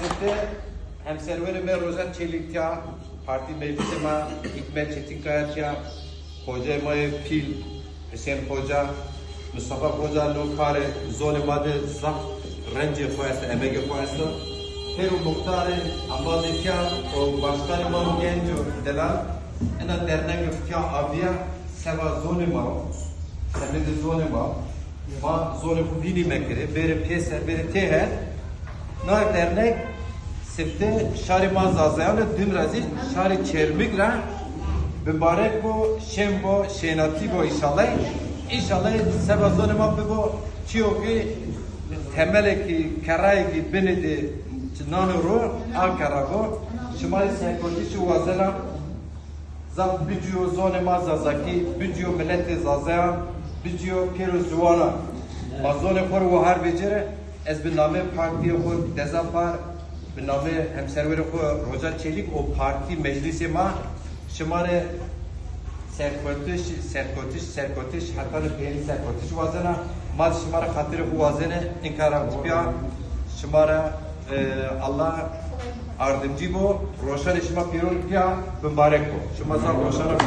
Sitte hemserverim ve Rozan Çelikya, parti meclisime Hikmet Çetinkaya'ya, Hoca'ya Pil, Hüseyin Hoca, Mustafa Hoca, Lokare, Zolimade, Zaf, Rence koyası, emeğe koyası. Peru muhtarı, Ambazitya, o başkanı Maru Genco, Delal, ena dernek fitya abiya, seva Zolima, semedi Zolima, ma Zolim Vini mekere, beri peser, beri teher, na dernek, Sifte şari mazazayane dün razi şari çermikra mübarek bu şembo şenati bu inşallah sebazone ma bu çiyoki temeli karay benedi nanuru Ankara bu şimali senkoti şu vazela zam bücüyo zone mazazaki bücüyo milleti zazayan bücüyo piruz duana mazone kor ve har becere ez bin name partiye kor dezapar به نام همسرور خو روزان چلیک و پارتی مجلس ما شماره سرکوتش حتی پیلی سرکوتش وازنه ما شماره خاطر خو وازنه انکارا بیا شماره الله اردمجی بو روشن شما پیرون بیا مبارک بو شما زار روشن